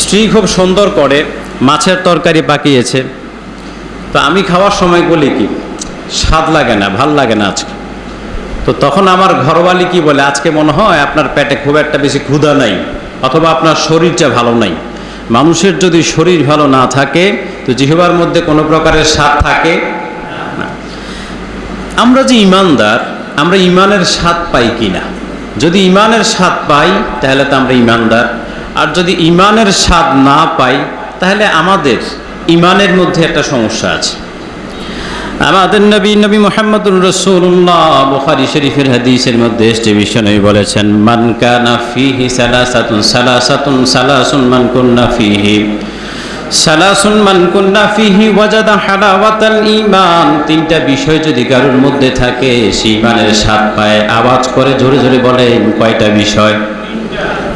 স্ত্রী খুব সুন্দর করে মাছের তরকারি পাকিয়েছে, তো আমি খাওয়ার সময় বলি কি, স্বাদ লাগে না, ভাল লাগে না আজকে। তো তখন আমার ঘরওয়ালি কি বলে, আজকে মনে হয় আপনার পেটে খুব একটা বেশি ক্ষুধা নাই, অথবা আপনার শরীরটা ভালো নাই। মানুষের যদি শরীর ভালো না থাকে তো জিহ্বার মধ্যে কোনো প্রকারের স্বাদ থাকে না। আমরা যে ইমানদার, আমরা ইমানের স্বাদ পাই কিনা? যদি ইমানের স্বাদ পাই তাহলে তো আমরা ইমানদার, আর যদি ইমানের স্বাদ না পাই তাহলে আমাদের ইমানের মধ্যে একটা সমস্যা আছে। আমাদের নবী মুহাম্মদুর রাসূলুল্লাহ বুখারী শরীফের হাদিসের মধ্যে এসে বিশ্বনবী বলেছেন, মান কানা ফিহি সালাসাতুন মান কুন্না ফিহি ওয়াজাদা হালাওয়াতাল ঈমান। তিনটা বিষয় যদি কারোর মধ্যে থাকে সে ঈমানের স্বাদ পায়। আওয়াজ করে জোরে জোরে বলেন কয়টা বিষয়?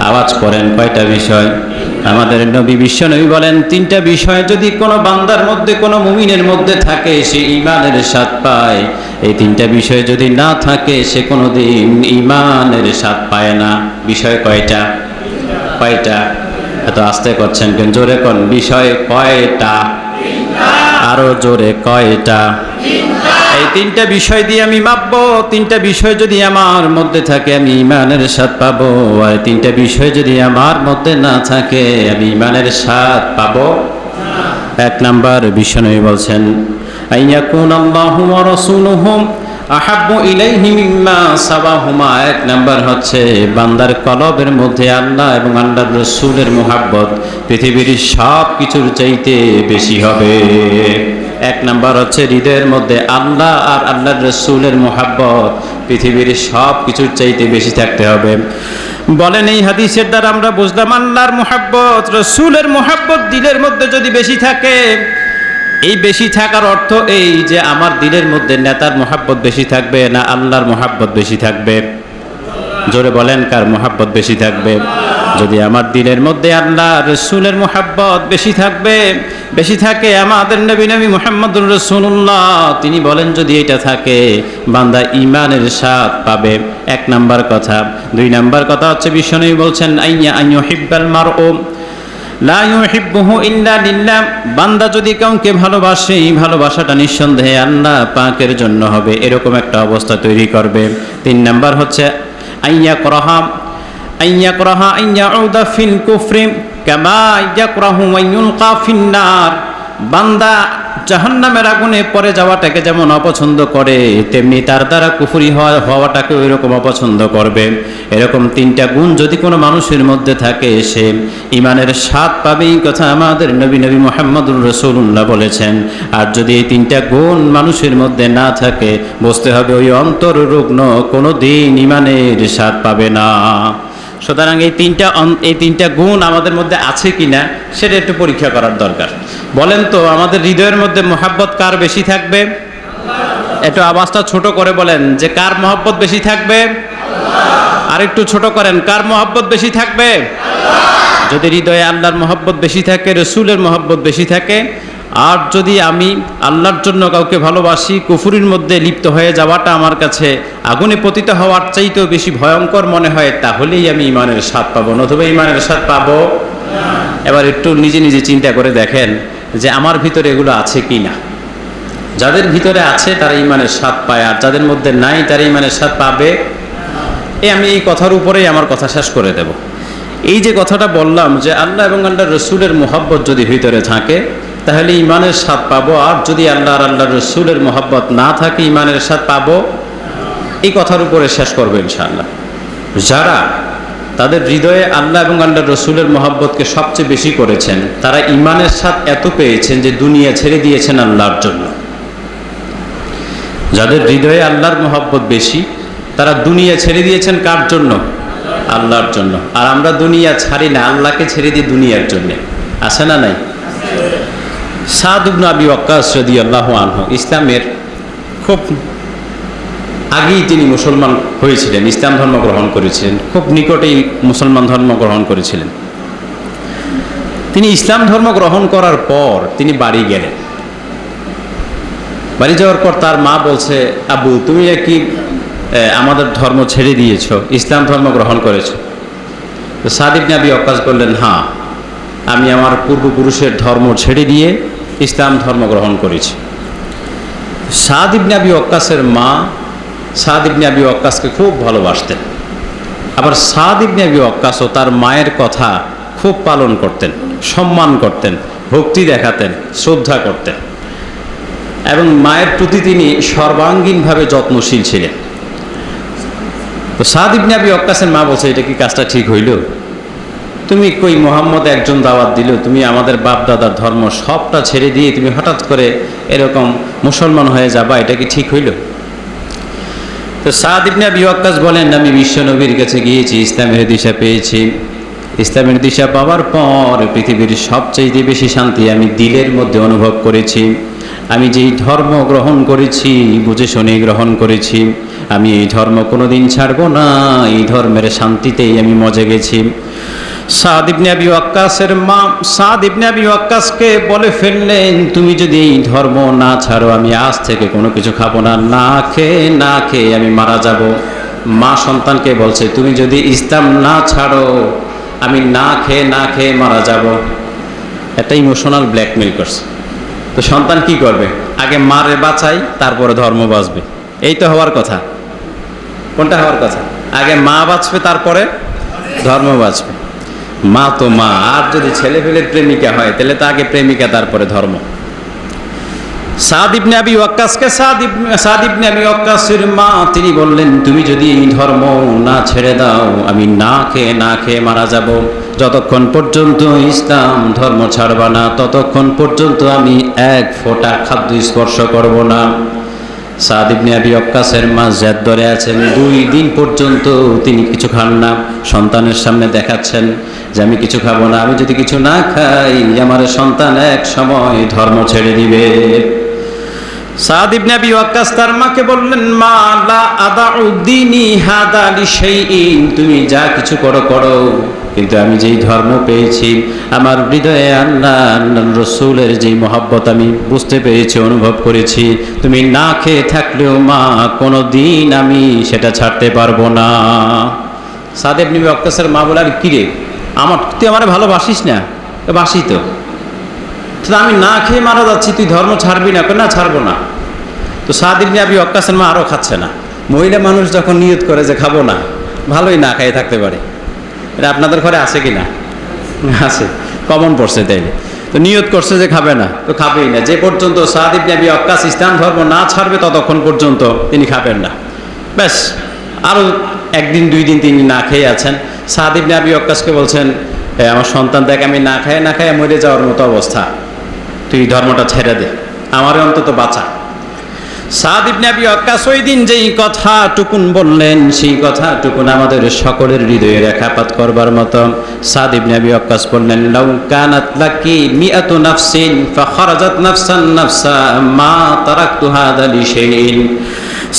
আওয়াজ করেন কয়টা বিষয়? আমাদের নবী বিশ্বনবী বলেন তিনটা বিষয় যদি কোনো বান্দার মধ্যে, কোনো মুমিনের মধ্যে থাকে সে ঈমানের স্বাদ পায়। এই তিনটা বিষয় যদি না থাকে সে কোনোদিন ঈমানের স্বাদ পায় না। বিষয় কয়টা? কয়টা? এত আস্তে করছেন কেন? জোরে কোন, বিষয় কয়টা? আরো জোরে, কয়টা? এই তিনটা বিষয় দিয়ে আমি মাপবো। তিনটা বিষয় যদি আমার মধ্যে থাকে আমি ঈমানের স্বাদ পাবো, আর তিনটা বিষয় যদি আমার মধ্যে না থাকে আমি ঈমানের স্বাদ পাবো। এক নাম্বার বিশ্বনবী বলছেন, আইয়াকুনাল্লাহু ওয়া রাসূলুহু আহাব্বু ইলাইহি মিম্মা সাওয়াহুমা। এক নাম্বার হচ্ছে বান্দার কলবের মধ্যে আল্লাহ এবং আল্লাহর রাসূলের মুহাব্বত পৃথিবীর সব কিছুর চাইতে বেশি হবে। এক নাম্বার হচ্ছে হৃদয়ের মধ্যে আল্লাহ আর আল্লাহর রাসূলের মুহাব্বত পৃথিবীর সব কিছুর চাইতে বেশি থাকতে হবে। বলেন এই হাদিসের দ্বারা আমরা বুঝলাম আল্লাহর মুহাব্বত, রাসূলের মুহাব্বত দিলের মধ্যে যদি বেশি থাকে, এই বেশি থাকার অর্থ এই যে আমার দিলের মধ্যে নেতার মুহাব্বত বেশি থাকবে না আল্লাহর মুহাব্বত বেশি থাকবে? জোরে বলেন কার মুহাব্বত বেশি থাকবে? যদি আমার দিলের মধ্যে আল্লাহ রাসূলের মুহাব্বত বেশি থাকবে, বেশি থাকে আমাদের নবী মুহাম্মদুর রাসূলুল্লাহ তিনি বলেন যদি এটা থাকে বান্দা ঈমানের স্বাদ পাবে। এক নাম্বার কথা। দুই নাম্বার কথা হচ্ছে বিশ্বনবী বলছেন, আইয়ুহিব্বাল মারউ লা ইউহিব্বুহু ইল্লা লিল্লাহ। বান্দা যদি কাউকে ভালোবাসে, এই ভালোবাসাটা নিঃসন্দেহে আল্লাহ পাকের জন্য হবে, এরকম একটা অবস্থা তৈরি করবে। তিন নাম্বার হচ্ছে আইয়াকরাহা আইয়াউদা ফিল কুফরি কামা ইয়াকরাহু আইয়ুলকা ফিন নার। বান্দা জাহান্নামের আগুনে পড়ে যাওয়াটাকে যেমন অপছন্দ করে, তেমনি তার দ্বারা কুফরি হওয়াটাকে ওই রকম অপছন্দ করবে। এরকম তিনটা গুণ যদি কোনো মানুষের মধ্যে থাকে সে ঈমানের স্বাদ পাবে, এই কথা আমাদের নবী মুহাম্মদুর রাসূলুল্লাহ বলেছেন। আর যদি এই তিনটা গুণ মানুষের মধ্যে না থাকে বুঝতে হবে ওই অন্তর রুগ্ন কোনো দিন ঈমানের স্বাদ পাবে না। সুতরাং এই তিনটা গুণ আমাদের মধ্যে আছে কিনা সেটা একটু পরীক্ষা করার দরকার। বলেন তো আমাদের হৃদয়ের মধ্যে মহব্বত কার বেশি থাকবে? একটু আওয়াজটা ছোট করে বলেন যে কার মহব্বত বেশি থাকবে? আর একটু ছোট করেন, কার মহব্বত বেশি থাকবে? যদি হৃদয়ে আল্লাহর মহব্বত বেশি থাকে, রাসূলের মহব্বত বেশি থাকে, আর যদি আমি আল্লাহর জন্য কাউকে ভালোবাসি, কুফরির মধ্যে লিপ্ত হয়ে যাওয়াটা আমার কাছে আগুনে পতিত হওয়ার চাইতেও বেশি ভয়ঙ্কর মনে হয়, তাহলেই আমি ঈমানের স্বাদ পাবো, নতুবা ঈমানের স্বাদ পাবো। এবার একটু নিজে নিজে চিন্তা করে দেখেন যে আমার ভিতরে এগুলো আছে কি না। যাদের ভিতরে আছে তারা ঈমানের স্বাদ পায়, আর যাদের মধ্যে নাই তারা ঈমানের স্বাদ পাবে। আমি এই কথার উপরেই আমার কথা শেষ করে দেব। এই যে কথাটা বললাম যে আল্লাহ এবং আল্লাহর রাসূলের মুহাব্বত যদি ভিতরে থাকে তাহলে ঈমানের স্বাদ পাবো, আর যদি আল্লাহ আর আল্লাহর রাসূলের মুহাব্বত না থাকে ঈমানের স্বাদ পাবো। এই কথার উপরে শেষ করবো ইনশাআল্লাহ। যারা তাদের হৃদয়ে আল্লাহ এবং আল্লাহর রাসূলের মুহাব্বতকে সবচেয়ে বেশি করেছেন তারা ঈমানের স্বাদ এত পেয়েছেন যে দুনিয়া ছেড়ে দিয়েছেন আল্লাহর জন্য। যাদের হৃদয়ে আল্লাহর মুহাব্বত বেশি তারা দুনিয়া ছেড়ে দিয়েছেন কার জন্য? আল্লাহর জন্য। আর আমরা দুনিয়া ছাড়ি না, আল্লাহকে ছেড়ে দিই দুনিয়ার জন্য। আছে না নাই? সাদ ইবনে আবি ওয়াক্কাস রাদিয়াল্লাহু আনহু ইসলামের খুব আগেই তিনি মুসলমান হয়েছিলেন, ইসলাম ধর্ম গ্রহণ করেছিলেন, খুব নিকটেই মুসলমান ধর্ম গ্রহণ করেছিলেন। তিনি ইসলাম ধর্ম গ্রহণ করার পর তিনি বাড়ি গেলেন। বাড়ি যাওয়ার পর তার মা বলছে, আবু তুমি কি আমাদের ধর্ম ছেড়ে দিয়েছো, ইসলাম ধর্ম গ্রহণ করেছো? তো সাদ ইবনে আবি ওয়াক্কাস বললেন, হ্যাঁ আমি আমার পূর্বপুরুষের ধর্ম ছেড়ে দিয়ে ইসলাম ধর্ম গ্রহণ করেছি। সাদ ইবনে আবি ওয়াক্কাসের মা সাদ ইবনে আবি ওয়াক্কাসকে খুব ভালোবাসতেন। আবার সাদ ইবনে আবি ওয়াক্কাসও তার মায়ের কথা খুব পালন করতেন, সম্মান করতেন, ভক্তি দেখাতেন, শ্রদ্ধা করতেন এবং মায়ের প্রতি তিনি সর্বাঙ্গীনভাবে যত্নশীল ছিলেন। তো সাদ ইবনে আবি ওয়াক্কাসের মা বলছে, এটা কি কাজটা ঠিক হইল? তুমি কই মুহাম্মদ একজন দাওয়াত দিল, তুমি আমাদের বাপ দাদার ধর্ম সবটা ছেড়ে দিয়ে তুমি হঠাৎ করে এরকম মুসলমান হয়ে যাবা, এটা কি ঠিক হইল? তো সাদ ইবনে আবি ওয়াক্কাস বলেন, আমি বিশ্ব নবীর কাছে গিয়েছি, ইসলামের দিশা পেয়েছি। ইসলামের দিশা পাওয়ার পর পৃথিবীর সবচেয়ে বেশি শান্তি আমি দিলের মধ্যে অনুভব করেছি। আমি যেই ধর্ম গ্রহণ করেছি বুঝে শুনে গ্রহণ করেছি, আমি এই ধর্ম কোনোদিন ছাড়বো না, এই ধর্মের শান্তিতেই আমি মজে গেছি। সাদ ইবনে আবি ওয়াক্কাসের মা সাদ ইবনে আবি ওয়াক্কাসকে বলে ফেললেন, তুমি যদি এই ধর্ম না ছাড়ো আমি আজ থেকে কোনো কিছু খাবো না, না খেয়ে আমি মারা যাব। মা সন্তানকে বলছে, তুমি যদি ইসলাম না ছাড়ো আমি না খেয়ে মারা যাব। একটা ইমোশনাল ব্ল্যাকমেল করছে। তো সন্তান কি করবে? আগে মারে বাঁচাই, তারপরে ধর্ম বাঁচবে। এই তো হওয়ার কথা। কোনটা হওয়ার কথা? আগে মা বাঁচবে, তারপরে ধর্ম বাঁচবে। মা তো মা, আর যদি ছেলে ফেলের প্রেমিকা হয় তাহলে তো আগে প্রেমিকা তারপরে ধর্ম। সাদ ইবনে আবি ওয়াক্কাসকে সাদ ইবনে আবি ওয়াক্কাসের মা তিনি বললেন, তুমি যদি এই ধর্ম না ছেড়ে দাও আমি না খেয়ে মারা যাব। যতক্ষণ পর্যন্ত ইসলাম ধর্ম ছাড়বা না ততক্ষণ পর্যন্ত আমি এক ফোঁটা খাদ্য স্পর্শ করব না। সাদ ইবনে আবি ওয়াক্কাসের মা জেদ ধরে আছেন, 2 দিন পর্যন্ত তিনি কিছু খান না। সন্তানের সামনে দেখাচ্ছেন যে আমি কিছু খাবো না, আমি যদি কিছু না খাই আমার সন্তান এক সময় ধর্ম ছেড়ে দিবে। সাদ ইবনে আবি ওয়াক্কাস তার মাকে বললেন, মা লা আদাউ দীনি হাদা লিশাইইন, তুমি যা কিছু করো, কিন্তু আমি যেই ধর্ম পেয়েছি আমার হৃদয়ে আল্লাহর রাসূলের যেই মহব্বত আমি বুঝতে পেরেছি, অনুভব করেছি, তুমি না খেয়ে থাকলেও মা কোনো দিন আমি সেটা ছাড়তে পারবো না। সাদ ইবনে আবি ওয়াক্কাসের মা বলার, কি রে তুই আমার ভালোবাসিস না? বাসি তো, আমি না খেয়ে মারা যাচ্ছি, তুই ধর্ম ছাড়বি না? না ছাড়বো না। তো সাদ ইবনে আবি ওয়াক্কাসের মা আরও খাচ্ছে না। মহিলা মানুষ যখন নিয়ত করে যে খাবো না, ভালোই না খেয়ে থাকতে পারে। এটা আপনাদের ঘরে আছে কি না? আছে, কমন পড়ছে তাইলে। তো নিয়ত করছে যে খাবে না, তো খাবেই না। যে পর্যন্ত সাদ ইবনে আবি ওয়াক্কাস ইসলাম ধর্ম না ছাড়বে ততক্ষণ পর্যন্ত তিনি খাবেন না। ব্যাস, আরও 1 দিন 2 দিন তিনি না খেয়ে আছেন। সাদ ইবনে আবি ওয়াক্কাসকে বলছেন, আমার সন্তান দেখ আমি না খায় মরে যাওয়ার মতো অবস্থা, তুই ধর্মটা ছেড়ে দে, আমারও অন্তত বাঁচা। সাদ ইবনে আবি ওয়াক্কাস ওই দিন যেই কথাটুকুন বললেন সেই কথাটুকুন আমাদের সকলের হৃদয়ে রেখাপাত করবার মতো। সাদ ইবনে আবি ওয়াক্কাস বললেন, লাউ কানাত লাকি মিআতু নাফসিন ফাখারাজাত নাফসা মা তারাকতু হাদা লিশাইইন।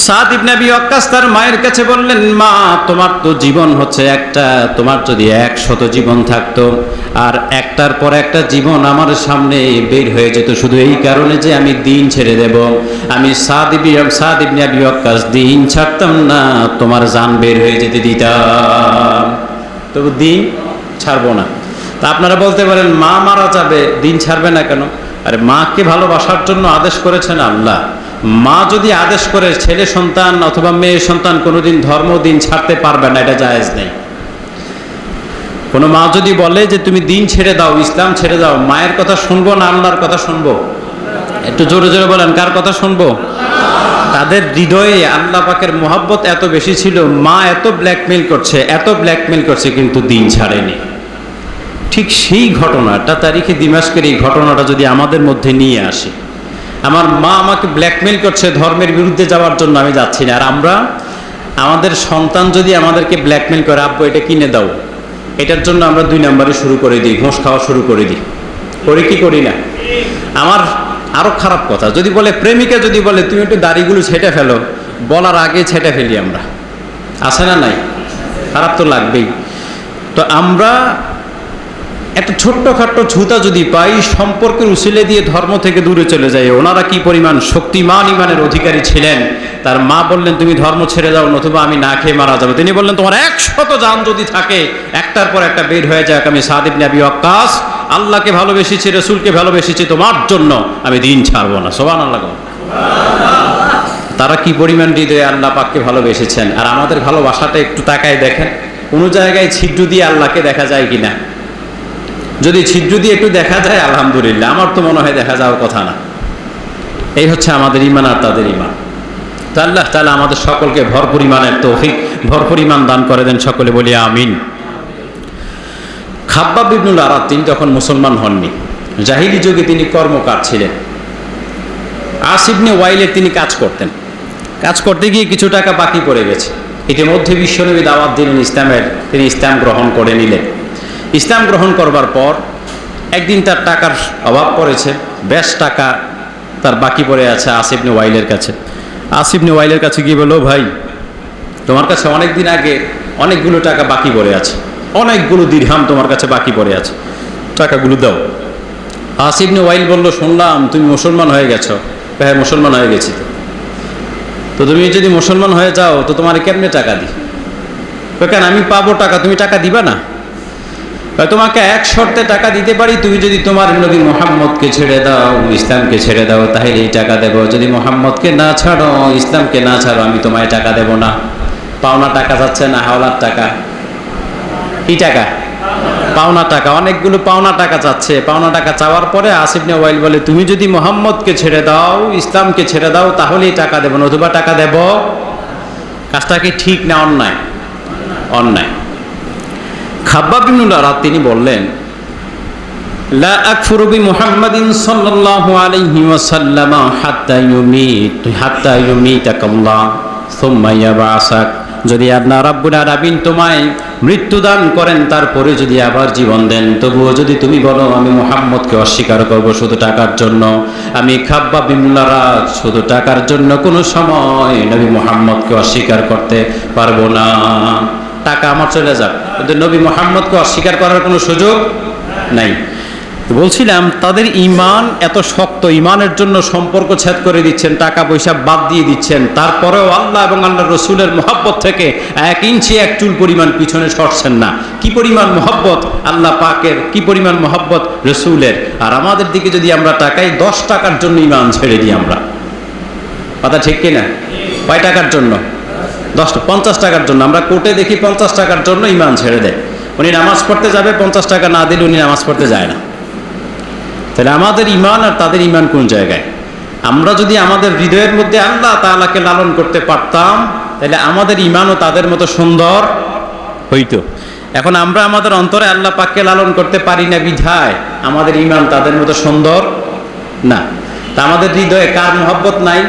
সাদ ইবনে আবি ওয়াক্কাস তার মায়ের কাছে বললেন, মা তোমার তো জীবন হচ্ছে একটা, তোমার যদি 100 জীবন থাকতো আর একটার পর একটা জীবন আমার সামনে বের হয়ে যেত শুধু এই কারণে যে আমি দিন ছেড়ে দেব, আমি সাদ ইবনে আবি ওয়াক্কাস দিন ছাড়তাম না, তোমার জান বের হয়ে যেতে দিতাম, তবু দিন ছাড়বো না। তা আপনারা বলতে পারেন, মা মারা যাবে দিন ছাড়বে না কেন? আরে মাকে ভালোবাসার জন্য আদেশ করেছেন আল্লাহ। মা যদি আদেশ করে ছেলে সন্তান অথবা মেয়ে সন্তান কোনোদিন ধর্ম দিন ছাড়তে পারবে না, এটা জায়েজ নেই। কোনো মা যদি বলে যে তুমি দিন ছেড়ে দাও, ইসলাম ছেড়ে দাও, মায়ের কথা শুনবো না আল্লাহর কথা শুনবো? একটু জোরে জোরে বলেন, কার কথা শুনবো? তাদের হৃদয়ে আল্লাহ পাকের মহব্বত এত বেশি ছিল, মা এত ব্ল্যাকমেল করছে কিন্তু দিন ছাড়েনি। ঠিক সেই ঘটনাটা তারিখে দিমাশকের এই ঘটনাটা যদি আমাদের মধ্যে নিয়ে আসে, আমার মা আমাকে ব্ল্যাকমেল করছে ধর্মের বিরুদ্ধে যাওয়ার জন্য, আমি যাচ্ছি না। আর আমরা, আমাদের সন্তান যদি আমাদেরকে ব্ল্যাকমেল করে, আব্বু এটা কিনে দাও, এটার জন্য আমরা 2 নম্বরে শুরু করে দিই, ঘোষ খাওয়া শুরু করে দিই। করি কি করি না? আমার আরও খারাপ কথা, যদি বলে প্রেমিকা যদি বলে তুমি একটু দাড়িগুলো ছেটে ফেলো, বলার আগে ছেটে ফেলি আমরা। আছে না নাই? খারাপ তো লাগবেই। তো আমরা একটা ছোট্টখাট্টো ছুতা যদি পাই, সম্পর্কের উসিলে দিয়ে ধর্ম থেকে দূরে চলে যায়। ওনারা কি পরিমাণ শক্তিমান ইমানের অধিকারী ছিলেন। তার মা বললেন তুমি ধর্ম ছেড়ে দাও নতুবা আমি না খেয়ে মারা যাবো। তিনি বললেন তোমার 100 জান যদি থাকে, একটার পর একটা বের হয়ে যাক, আমি সাদ ইবনে আবি ওয়াক্কাস আল্লাহকে ভালোবেসেছি, রসুলকে ভালোবেসেছি, তোমার জন্য আমি দিন ছাড়বো না। সুবহানাল্লাহ। তারা কি পরিমাণ হৃদয়ে আল্লাহ পাককে ভালোবেসেছেন। আর আমাদের ভালোবাসাটা একটু তাকায় দেখেন, কোনো জায়গায় ছিদ্র দিয়ে আল্লাহকে দেখা যায় কিনা। যদি ছিদ্র দিয়ে একটু দেখা যায় আলহামদুলিল্লাহ, আমার তো মনে হয় দেখা যাওয়ার কথা না। এই হচ্ছে আমাদের ঈমান আর তাদের ঈমান। তো আল্লাহ তাআলা আমাদের সকলকে ভরপুর ঈমানের তৌফিক, ভরপুর ঈমান দান করে দেন, সকলে বলি আমিন। খাব্বাব ইবনুল আরাত তিনি তখন মুসলমান হননি, জাহিলি যুগে তিনি কর্মকার ছিলেন। আস ইবনে ওয়াইলের তিনি কাজ করতেন, কাজ করতে গিয়ে কিছু টাকা বাকি পড়ে গেছে। ইতিমধ্যে বিশ্বনবী দাওয়াত দিলেন ইসলামের, তিনি ইসলাম গ্রহণ করে নিলেন। ইসলাম গ্রহণ করবার পর একদিন তার টাকার অভাব পড়েছে, বেশ টাকা তার বাকি পড়ে আছে আস ইবনে ওয়াইলের কাছে। আস ইবনে ওয়াইলের কাছে গিয়ে বলল, ভাই তোমার কাছে অনেক দিন আগে অনেকগুলো টাকা বাকি পড়ে আছে, অনেকগুলো দিরহাম তোমার কাছে বাকি পড়ে আছে, টাকাগুলো দাও। আস ইবনে ওয়াইল বলল, শুনলাম তুমি মুসলমান হয়ে গেছো। হ্যাঁ মুসলমান হয়ে গেছি। তো তুমি যদি মুসলমান হয়ে যাও তো তোমার কেমনে টাকা দিই? কেন আমি পাবো টাকা, তুমি টাকা দিবা না? তোমাকে এক শর্তে টাকা দিতে পারি, তুমি যদি তোমার নবী মুহাম্মদকে ছেড়ে দাও, ইসলামকে ছেড়ে দাও, তাহলে এই টাকা দেবো। যদি মুহাম্মদকে না ছাড়ো, ইসলামকে না ছাড়ো, আমি তোমায় টাকা দেবো না। পাওনা টাকা যাচ্ছে না, হাওলার টাকা। কি টাকা? পাওনা টাকা। অনেকগুলো পাওনা টাকা চাচ্ছে। পাওনা টাকা চাওয়ার পরে আস ইবনে ওয়াইল বলে, তুমি যদি মুহাম্মদকে ছেড়ে দাও, ইসলামকে ছেড়ে দাও, তাহলেই টাকা দেবো, নতুবা টাকা দেব। কাজটা কি ঠিক না অন্যায়? অন্যায়। খাব্বাব ইবনুল আরাত তিনি বললেন, লা আকফুরু বিমুহাম্মাদিন সাল্লাল্লাহু আলাইহি ওয়াসাল্লাম হাত্তা ইউমীতাকাল্লাহ সুম্মা ইয়াবআসাক। যদি আল্লাহ রাব্বুল আলামিন তোমায় মৃত্যুদান করেন, তারপরে যদি আবার জীবন দেন, তবুও যদি তুমি বলো আমি মুহাম্মদকে অস্বীকার করব শুধু টাকার জন্য, আমি খাব্বাব ইবনুল আরাত শুধু টাকার জন্য কোনো সময় নবী মুহাম্মদকে অস্বীকার করতে পারবো না। টাকা আমার চলে যাক, কিন্তু নবী মুহাম্মদকে অস্বীকার করার কোনো সুযোগ নাই। বলছিলাম তাদের ঈমান এত শক্ত, ঈমানের জন্য সম্পর্ক ছেদ করে দিচ্ছেন, টাকা পয়সা বাদ দিয়ে দিচ্ছেন, তারপরেও আল্লাহ এবং আল্লাহর রসুলের মহব্বত থেকে 1 ইঞ্চি 1 চুল পরিমাণ পিছনে সরছেন না। কি পরিমাণ মহব্বত আল্লাহ পাকের, কি পরিমাণ মহব্বত রসুলের। আর আমাদের দিকে যদি আমরা টাকায় 10 টাকার জন্য ঈমান ছেড়ে দিই আমরা, কথা ঠিক কিনা? কয় টাকার জন্য? 50 টাকার জন্য। আমরা কোর্টে দেখি 50 টাকার জন্য ঈমান ছেড়ে দেয়। উনি নামাজ পড়তে যাবে, 50 টাকা না দিলে উনি নামাজ পড়তে যায় না। তাহলে আমাদের ঈমান আর তাদের ঈমান কোন জায়গায়? আমরা যদি আমাদের হৃদয়ের মধ্যে আল্লাহ তাআলাকে লালন করতে পারতাম, তাহলে আমাদের ঈমানও তাদের মতো সুন্দর হইতো। এখন আমরা আমাদের অন্তরে আল্লাহ পাককে লালন করতে পারি না বিধায় আমাদের ঈমান তাদের মতো সুন্দর না। তা আমাদের হৃদয়ে কার মহব্বত নাই?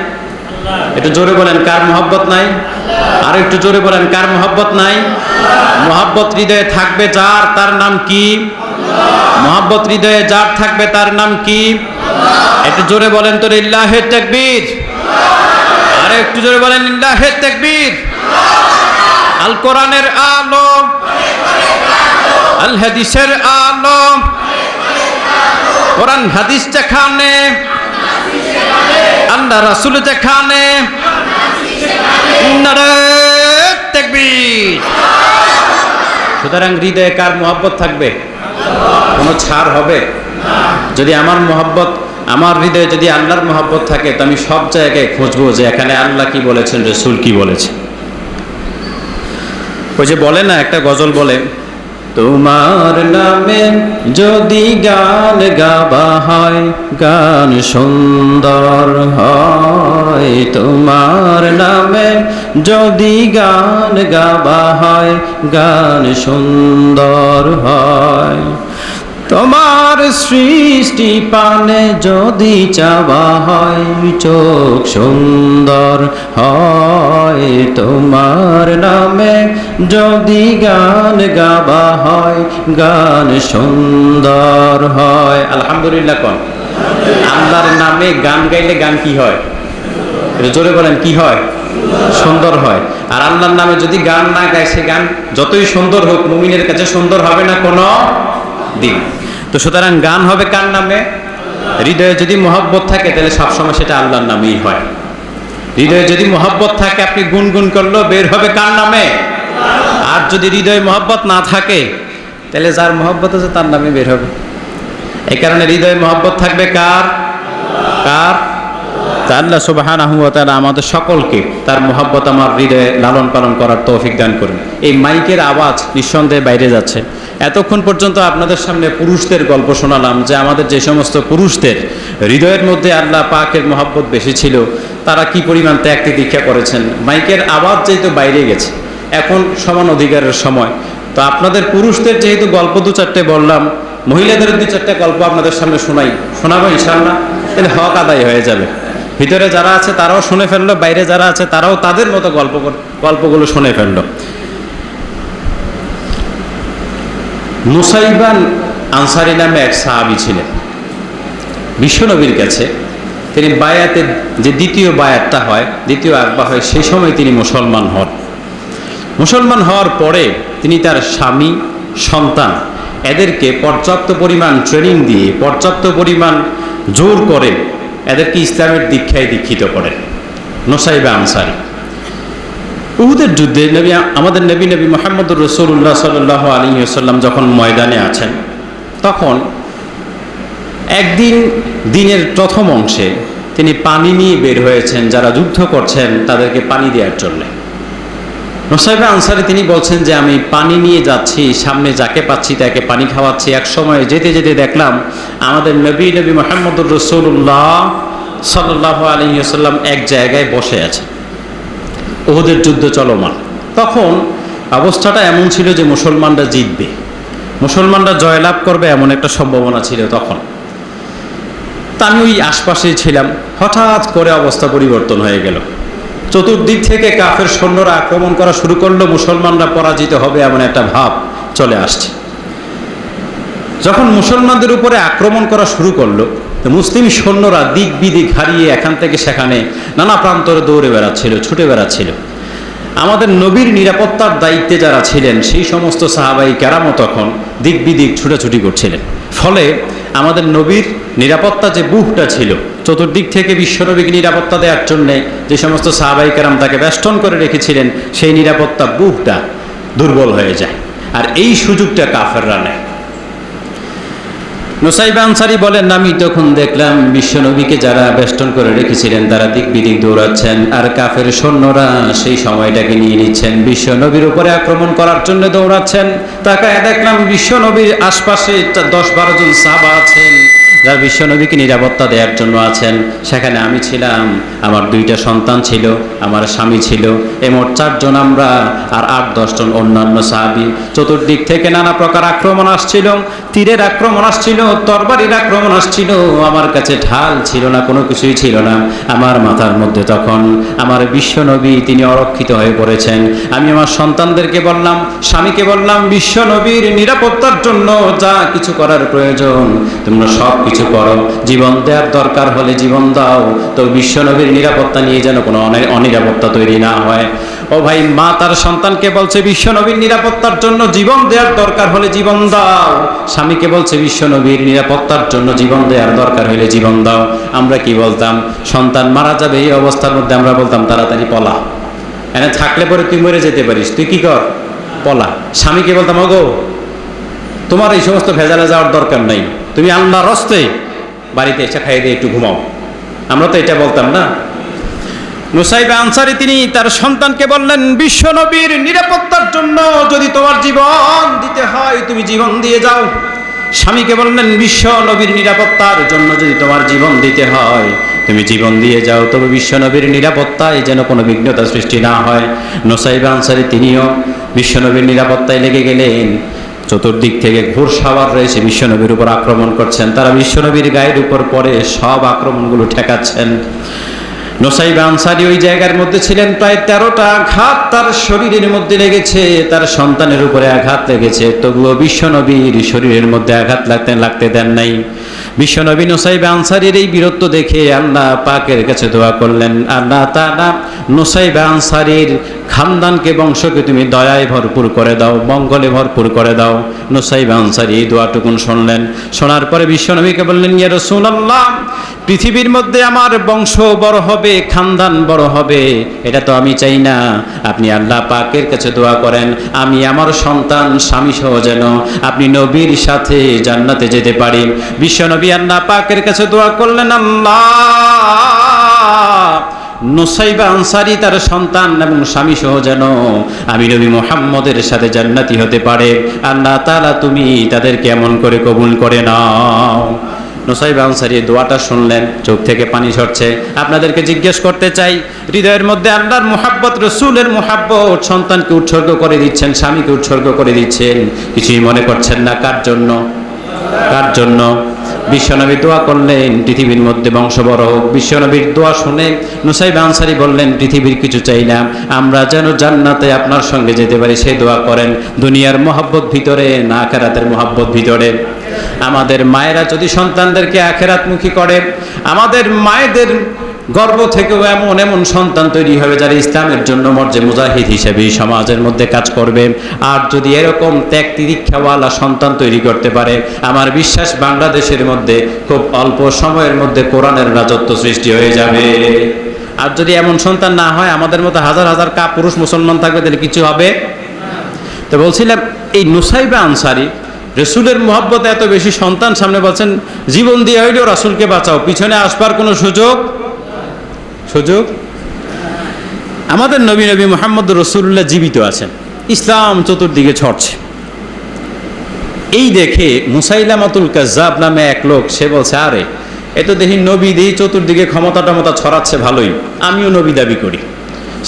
একটু জোরে বলেন, কার মহব্বত নাই? আর একটু জোরে বলেন, কার মহব্বত নাই? মহব্বত হৃদয়ে থাকবে যার, তার নাম কি? মহব্বত হৃদয়ে যার থাকবে তার নাম কি? একটু জোরে বলেন তো, লিল্লাহে তাকবীর। আর একটু জোরে বলেন, লিল্লাহে তাকবীর। আল কোরআনের আলো, আল হাদিসের আলো, কোরআন হাদিস যেখানে, আল্লাহ রাসূল যেখানে, নারে তাকবীর। সুতরাং হৃদয়ে কার মহব্বত থাকবে? কোনো ছাড় হবে? যদি আমার মহব্বত, আমার হৃদয়ে যদি আল্লাহর মহব্বত থাকে, তো আমি সব জায়গায় খুঁজবো যে এখানে আল্লাহ কি বলেছেন, রসুল কি বলেছে। ওই যে বলে না, একটা গজল বলে, তোমার নামে যদি গান গাবা হয়, গান সুন্দর হয়। তোমার নামে যদি গান গাবা হয়, গান সুন্দর হয়। তোমার সৃষ্টি পানে যদি চাওয়া হয়, চোখ সুন্দর হয়। তোমার নামে যদি গান গাওয়া হয়, গান সুন্দর হয়। আলহামদুলিল্লাহ কোন? আল্লাহর নামে গান গাইলে গান কি হয়? জোরে বলেন, কি হয়? সুন্দর হয়। আর আল্লাহর নামে যদি গান না গায়, সে গান যতই সুন্দর হোক, মুমিনের কাছে সুন্দর হবে না কোনো দিন। তো সুতরাং গান হবে কার নামে? হৃদয়ে যদি মহব্বত থাকে, তাহলে সবসময় সেটা আল্লাহর নামেই হয়। হৃদয়ে যদি মহব্বত থাকে, আপনি গুনগুন করলেও বের হবে কার নামে? আর যদি হৃদয়ে মহব্বত না থাকে, তাহলে যার মহব্বত আছে তার নামে বের হবে। এই কারণে হৃদয়ে মহব্বত থাকবে কার? কার? তা আল্লাহ সুবহানাহু ওয়া তাআলা আমাদের সকলকে তার মহব্বত আমার হৃদয়ে লালন পালন করার তৌফিক দান করুন। এই মাইকের আওয়াজ নিঃসন্দেহে বাইরে যাচ্ছে। এতক্ষণ পর্যন্ত আপনাদের সামনে পুরুষদের গল্প শোনালাম যে আমাদের যে সমস্ত পুরুষদের হৃদয়ের মধ্যে আল্লাহ পাকের মহব্বত বেশি ছিল, তারা কি পরিমাণ ত্যাগ দীক্ষা করেছেন। মাইকের আওয়াজ যেহেতু বাইরে গেছে, এখন সমান অধিকারের সময়। তো আপনাদের পুরুষদের যেহেতু গল্প দু চারটে বললাম, মহিলাদের দু চারটে গল্প আপনাদের সামনে শোনাবো ইনশাআল্লাহ, তাহলে হক আদায় হয়ে যাবে। ভিতরে যারা আছে তারাও শুনে ফেললো, বাইরে যারা আছে তারাও তাদের মতো গল্পগুলো শুনে ফেললো। নুসাইবান আনসারী নামে এক সাহাবী ছিলেন বিশ্বনবীর কাছে। তিনি বায়াতের যে দ্বিতীয় বায়াতটা হয়, দ্বিতীয় আকবা হয়, সেই সময় তিনি মুসলমান হন। মুসলমান হওয়ার পরে তিনি তার স্বামী, সন্তান এদেরকে পর্যাপ্ত পরিমাণ ট্রেনিং দিয়ে, পর্যাপ্ত পরিমাণ জোর করে এদেরকে ইসলামের দীক্ষায় দীক্ষিত করেন। নুসাইবা আনসারী উহুদের যুদ্ধে আমাদের নবী মুহাম্মদুর রাসূলুল্লাহ সাল্লাল্লাহু আলাইহি ওয়াসাল্লাম যখন ময়দানে আছেন, তখন একদিন দিনের প্রথম অংশে তিনি পানি নিয়ে বের হয়েছেন, যারা যুদ্ধ করছেন তাদেরকে পানি দেওয়ার জন্য। নুসাইবা আনসারী তিনি বলছেন যে আমি পানি নিয়ে যাচ্ছি, সামনে যাকে পাচ্ছি তাকে পানি খাওয়াচ্ছি। এক সময় যেতে যেতে দেখলাম আমাদের নবী মুহাম্মদুর রাসূলুল্লাহ সাল্লাল্লাহু আলাইহি ওয়াসাল্লাম এক জায়গায় বসে আছে, উহুদের যুদ্ধ চলমান। তখন অবস্থাটা এমন ছিল যে মুসলমানরা জিতবে, মুসলমানরা জয়লাভ করবে, এমন একটা সম্ভাবনা ছিল তখন। তা আমি ওই আশপাশেই ছিলাম। হঠাৎ করে অবস্থা পরিবর্তন হয়ে গেল। চতুর্দিক থেকে কাফের সৈন্যরা আক্রমণ করা শুরু করলো, মুসলমানরা পরাজিত হবে এমন একটা ভাব চলে আসছে। যখন মুসলমানদের উপরে আক্রমণ করা শুরু করলো, মুসলিম সৈন্যরা দিক বিদিক হারিয়ে এখান থেকে সেখানে নানা প্রান্তরে দৌড়ে বেড়াচ্ছিল, ছুটে বেড়াচ্ছিল। আমাদের নবীর নিরাপত্তার দায়িত্বে যারা ছিলেন সেই সমস্ত সাহাবাই কেরামও তখন দিক বিদিক ছুটাছুটি করছিলেন। ফলে আমাদের নবীর নিরাপত্তা যে বুহটা ছিল, চতুর্দিক থেকে বিশ্বনবীকে নিরাপত্তা দেওয়ার জন্যে যে সমস্ত সাহাবাই কেরাম তাকে বেষ্টন করে রেখেছিলেন, সেই নিরাপত্তা বুহটা দুর্বল হয়ে যায়। আর এই সুযোগটা কাফেররা নেয়। নুসাইবা আনসারী বলেন, আমি তখন দেখলাম বিশ্বনবীকে যারা বেষ্টন করে রেখেছিলেন তারা দিক বিদিক দৌড়াচ্ছেন, আর কাফের সৈন্যরা সেই সময়টাকে নিয়ে নিচ্ছেন, বিশ্বনবীর উপরে আক্রমণ করার জন্য দৌড়াচ্ছেন। তাকায় দেখলাম বিশ্বনবীর আশপাশে 10-12 জন সাহাবা আছেন যারা বিশ্বনবীকে নিরাপত্তা দেওয়ার জন্য আছেন। সেখানে আমি ছিলাম, আমার 2টা সন্তান ছিল, আমার স্বামী ছিল, মোট 4 জন আমরা, আর 8-10 জন অন্যান্য সাহাবী। চতুর্দিক থেকে নানা প্রকার আক্রমণ আসছিল, তীরের আক্রমণ আসছিল, তরবারির আক্রমণ আসছিল। আমার কাছে ঢাল ছিল না, কোনো কিছুই ছিল না। আমার মাথার মধ্যে তখন আমার বিশ্বনবী তিনি অরক্ষিত হয়ে পড়েছেন। আমি আমার সন্তানদেরকে বললাম, স্বামীকে বললাম, বিশ্বনবীর নিরাপত্তার জন্য যা কিছু করার প্রয়োজন তোমরা সব কিছু করো, জীবন দেওয়ার দরকার হলে জীবন দাও, তো বিশ্বনবীর নিরাপত্তা নিয়ে যেন কোনো অনিরাপত্তা তৈরি না হয়। ও ভাই, মা তার সন্তানকে বলছে বিশ্বনবীর নিরাপত্তার জন্য জীবন দেওয়ার দরকার হলে জীবন দাও, স্বামীকে বলছে বিশ্বনবীর নিরাপত্তার জন্য জীবন দেওয়ার দরকার হলে জীবন দাও। আমরা কি বলতাম? সন্তান মারা যাবে এই অবস্থার মধ্যে আমরা বলতাম তাড়াতাড়ি পলা, এনে থাকলে পরে তুই মরে যেতে পারিস, তুই কি কর, পলা। স্বামীকে বলতাম, ওগো তোমার এই সমস্ত ভেজালে যাওয়ার দরকার নাই, তুমি আল্লাহর রাস্তে বাড়িতে এসে খাইয়ে দিয়ে একটু ঘুমাও। আমরা তো এটা বলতাম না। নুসাইবা আনসারী তিনি তার সন্তানকে বললেন, বিশ্বনবীর নিরাপত্তার জন্য যদি তোমার জীবন দিতে হয় তুমি জীবন দিয়ে যাও। স্বামীকে বললেন, বিশ্বনবীর নিরাপত্তার জন্য যদি তোমার জীবন দিতে হয় তুমি জীবন দিয়ে যাও, তবে বিশ্বনবীর নিরাপত্তায় যেন কোনো বিঘ্নতা সৃষ্টি না হয়। নুসাইবা আনসারী তিনিও বিশ্বনবীর নিরাপত্তায় লেগে গেলেন। চতুর্দিক থেকে ঘোরসাওয়ার রয়েছে, বিশ্বনবীর উপর আক্রমণ করছেন। তারা বিশ্বনবীর গায়ের উপর পরে সব আক্রমণগুলো ঠেকাচ্ছেন। নুসাইবা আনসারী ওই জায়গার মধ্যে ছিলেন। প্রায় 13টা আঘাত তার শরীরের মধ্যে লেগেছে, তার সন্তানের উপরে আঘাত লেগেছে, তবুও বিশ্বনবীর শরীরের মধ্যে আঘাত লাগতে দেন নাই। বিশ্বনবী নুসাইবা আনসারীর এই বীরত্ব দেখে আল্লাহ পাকের কাছে দোয়া করলেন, আল্লাহ তাআলা নুসাইবা আনসারীর খানদানকে, বংশকে তুমি দয়ায় ভরপুর করে দাও, মঙ্গলে ভরপুর করে দাও। নুসাইবা আনসারী এই দোয়াটুকুন শুনলেন। শোনার পরে বিশ্বনবীকে বললেন, ইয়া রাসূলুল্লাহ, পৃথিবীর মধ্যে আমার বংশ বড় হবে, খানদান বড় হবে, এটা তো আমি চাই না। আপনি আল্লাহ পাকের কাছে দোয়া করেন আমি আমার সন্তান স্বামী সহ যেন আপনি নবীর সাথে জান্নাতে যেতে পারি। বিশ্বনবী আল্লাহ পাকের কাছে দোয়া করলেন, আল্লাহ নুসাইবা আনসারী তার সন্তান এবং স্বামী সহ যেন আমি নবী মুহাম্মদের সাথে জান্নাতি হতে পারে। আল্লাহ তাআলা তুমি তাদেরকে এমন করে কবুল করে নাও। নুসাইবা আনসারী দোয়াটা শুনলেন, চোখ থেকে পানি ঝরছে। আপনাদেরকে জিজ্ঞেস করতে চাই, হৃদয়ের মধ্যে আল্লাহর মুহাব্বত, রসুলের মুহাব্বত, সন্তানকে উৎসর্গ করে দিচ্ছেন, স্বামীকে উৎসর্গ করে দিচ্ছেন, কিছুই মনে করছেন না। কার জন্য? কার জন্য? বিশ্বনবী দোয়া করলেন পৃথিবীর মধ্যে বংশ বড় হোক। বিশ্বনবীর দোয়া শুনে নুসাইবা আনসারী বললেন, পৃথিবীর কিছু চাই না, আমরা যেন জান্নাতে আপনার সঙ্গে যেতে পারি সেই দোয়া করেন। দুনিয়ার মহব্বত ভিতরে না, আখিরাতের মহব্বত ভিতরে। আমাদের মায়েরা যদি সন্তানদেরকে আখিরাতমুখী করে, আমাদের মায়েদের গর্ভ থেকেও এমন এমন সন্তান তৈরি হবে যারা ইসলামের জন্য মর্জে মুজাহিদ হিসেবে সমাজের মধ্যে কাজ করবে। আর যদি এরকম ত্যাগ তিতিক্ষাওয়ালা সন্তান তৈরি করতে পারে, আমার বিশ্বাস বাংলাদেশের মধ্যে খুব অল্প সময়ের মধ্যে কোরআনের রাজত্ব সৃষ্টি হয়ে যাবে। আর যদি এমন সন্তান না হয়, আমাদের মতো হাজার হাজার পুরুষ মুসলমান থাকবে, তাহলে কিছু হবে। তো বলছিলাম, এই নুসাইবা আনসারী রসুলের মহব্বতে এত বেশি, সন্তান সামনে বলছেন জীবন দিয়ে হইলেও রাসূলকে বাঁচাও, পিছনে আসবার কোনো সুযোগ। আমাদের নবী মুহাম্মদ রাসূলুল্লাহ জীবিত আছেন, ইসলাম চতুর্দিকে ছড়ছে। এই দেখে মুসাইলামাতুল কাজ্জাব নামে এক লোক, সে বলছে আরে এ তো দেখি নবী দিয়ে চতুর্দিকে ক্ষমতা টমতা ছড়াচ্ছে, ভালোই, আমিও নবী দাবি করি।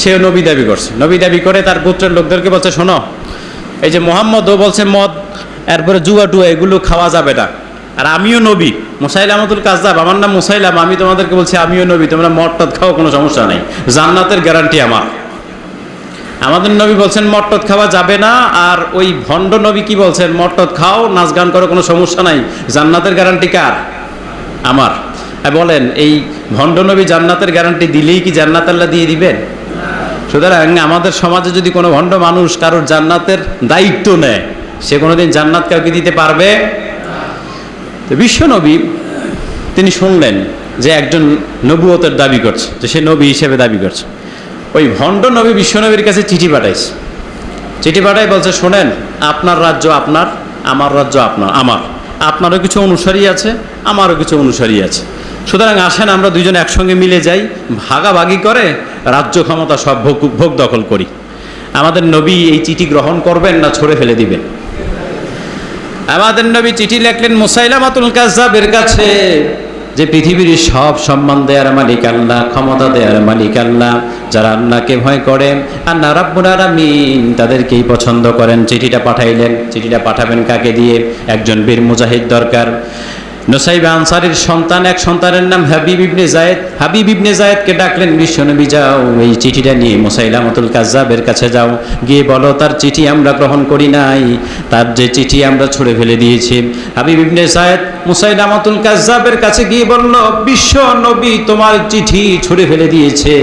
সেও নবী দাবি করছে। নবী দাবি করে তার গোত্রের লোকদেরকে বলছে, শোনো, এই যে মোহাম্মদও বলছে মদ, এরপরে জুয়া টুয়া এগুলো খাওয়া যাবে না, আর আমিও নবী, মুসাইলামাতুল কাজ্জাব, আমার নাম মুসাইলাম, আমি তোমাদেরকে বলছি আমিও নবী, তোমরা মদ টদ খাও, কোনো সমস্যা নেই, জান্নাতের গ্যারান্টি আমার। আমাদের নবী বলছেন মদ টদ খাওয়া যাবে না, আর ওই ভণ্ড নবী কি বলছেন, মদ টদ খাও, নাচ গান করো, কোনো সমস্যা নাই, জান্নাতের গ্যারান্টি কার? আমার। বলেন, এই ভণ্ড নবী জান্নাতের গ্যারান্টি দিলেই কি জান্নাত আল্লাহ দিয়ে দিবেন? সুতরাং আমাদের সমাজে যদি কোনো ভণ্ড মানুষ কারোর জান্নাতের দায়িত্ব নেয়, সে কোনোদিন জান্নাত কাউকে দিতে পারবে? তো বিশ্বনবী তিনি শুনলেন যে একজন নবুয়তের দাবি করছে, যে সে নবী হিসেবে দাবি করছে। ওই ভণ্ড নবী বিশ্বনবীর কাছে চিঠি পাঠাইছে। চিঠি পাঠাই বলছে, শোনেন, আপনার রাজ্য আপনার, আমার রাজ্য আপনার, আমার, আপনারও কিছু অনুসারী আছে, আমারও কিছু অনুসারী আছে, সুতরাং আসেন আমরা দুইজন একসঙ্গে মিলে যাই, ভাগাভাগি করে রাজ্য ক্ষমতা সব ভোগ দখল করি। আমাদের নবী এই চিঠি গ্রহণ করবেন না ছড়ে ফেলে দিবেন? আমাদের নবী চিঠি লিখলেন মুসাইলামাতুল কাজ্জাবের কাছে, যে পৃথিবীর সব সম্মান দেয়ার মালিক আল্লাহ, ক্ষমতা দেয়ার মালিক আল্লাহ, যারা আল্লাহকে ভয় করে, আল্লাহ রাব্বুল আলামিন তাদেরকেই পছন্দ করেন। চিঠিটা পাঠাইলেন। চিঠিটা পাঠাবেন কাকে দিয়ে? একজন বীর মুজাহিদ দরকার। নুসাইবা আনসারীর সন্তান, এক সন্তানের নাম হাবিব ইবনে যায়েদ। হাবিব ইবনে যায়েদকে ডাকলেন, বিশ্বনবী যাও এই চিঠিটা নিয়ে মুসাইলামাতুল কাজ্জাবের কাছে যাও, গিয়ে বলো তার চিঠি আমরা গ্রহণ করি নাই, তার যে চিঠি আমরা ছুঁড়ে ফেলে দিয়েছি। হাবিব ইবনে যায়েদ মুসাইলামাতুল কাজ্জাবের কাছে গিয়ে বলল, বিশ্ব নবী তোমার চিঠি ছুঁড়ে ফেলে দিয়েছে,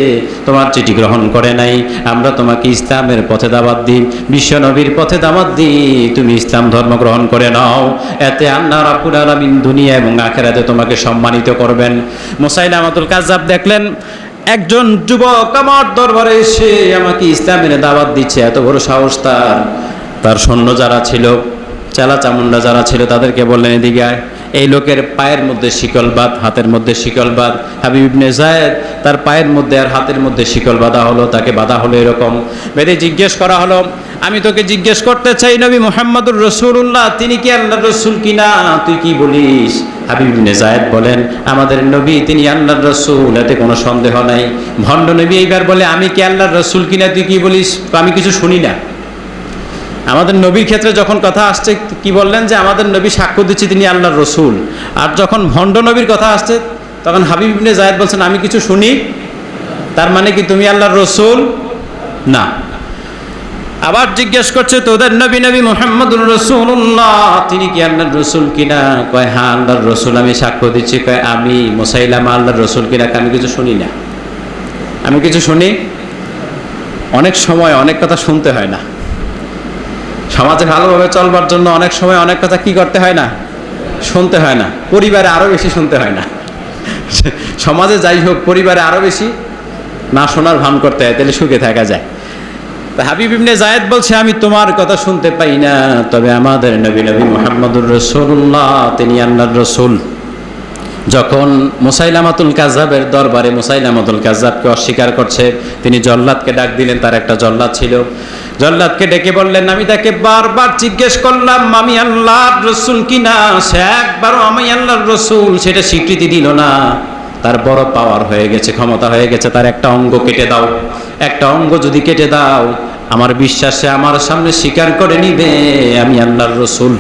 তোমার চিঠি গ্রহণ করে নাই, আমরা তোমাকে ইসলামের পথে দাওয়াত দিই, বিশ্ব নবীর পথে দাওয়াত দিই, তুমি ইসলাম ধর্ম গ্রহণ করে নাও, এতে আল্লাহ রাব্বুল আলামিন দুনিয়া এবং আখিরাতে তোমাকে সম্মানিত করবেন। মুসাইলামাতুল কাজ্জাব দেখলেন একজন যুবক আমার দরবারে এসে আমাকে ইসলামের দাওয়াত দিচ্ছে, এত বড় সাহস তার। তার সৈন্য যারা ছিল, চেলা চামুন্ডা যারা ছিল, তাদেরকে বললেন এদিকে আয়। এই লোকের পায়ের মধ্যে শিকল বাঁধ, হাতের মধ্যে শিকল বাঁধ। হাবিব ইবনে যায়েদ তার পায়ের মধ্যে আর হাতের মধ্যে শিকল বাঁধা হলো, তাকে বাঁধা হলো এরকম। বেঁধে জিজ্ঞেস করা হলো, আমি তোকে জিজ্ঞেস করতে চাই, নবী মুহাম্মদুর রাসূলুল্লাহ তিনি কি আল্লাহর রাসূল কিনা, তুই কি বলিস? হাবিব ইবনে যায়েদ বলেন, আমাদের নবী তিনি আল্লাহর রাসূল, এতে কোনো সন্দেহ নাই। ভণ্ড নবী এইবার বলে, আমি কি আল্লাহর রাসূল কিনা, তুই কি বলিস? আমি কিছু শুনি না। আমাদের নবীর ক্ষেত্রে যখন কথা আসছে কি বললেন, যে আমাদের নবী সাক্ষ্য দিচ্ছে তিনি আল্লাহর রসুল। আর যখন ভণ্ড নবীর কথা আসছে তখন হাবিব ইবনে যায়েদ বলছেন, আমি কিছু শুনি, তার মানে কি তুমি আল্লাহর রসুল না? আবার জিজ্ঞেস করছে, তোদের নবী মুহাম্মদুর রাসূলুল্লাহ তিনি কি আল্লাহর রসুল কিনা? কয় হ্যাঁ আল্লাহর রসুল, আমি সাক্ষ্য দিচ্ছি। কয় আমি মুসাইলামা আল্লাহর রসুল কিনা? আমি কিছু শুনি না। আমি কিছু শুনি। অনেক সময় অনেক কথা শুনতে হয় না। সমাজে ভালোভাবে চলবার জন্য অনেক সময় অনেক কথা কি করতে হয় না? শুনতে হয় না। পরিবারে আরো বেশি শুনতে হয় না। সমাজে যাই হোক, পরিবারে আরো বেশি না শোনার ভান করতে হয়, তাহলে সুখে থাকা যায়। হাবিব ইবনে যায়েদ বলছে, আমি তোমার কথা শুনতে পাই না, তবে আমাদের নবী মুহাম্মদুর রাসূলুল্লাহ, তিনি আল্লাহর রাসূল। যখন মুসাইলামাতুল কাযযাবের দরবারে মুসাইলামাতুল কাযযাবকে অস্বীকার করছে, তিনি জল্লাদকে ডাক দিলেন। তার একটা জল্লাদ ছিল, জল্লাদকে ডেকে বললেন, আমি তাকে বারবার জিজ্ঞেস করলাম আমি আল্লাহর রাসূল কিনা, সে একবারও আমি আল্লাহর রাসূল সেটা স্বীকৃতি দিল না। তার বড় পাওয়ার হয়ে গেছে, ক্ষমতা হয়ে গেছে, তার একটা অঙ্গ কেটে দাও, একটা অঙ্গ যদি কেটে দাও, আমার বিশ্বাসে আমার সামনে স্বীকার করে নিবে আমি আল্লাহর রাসূল।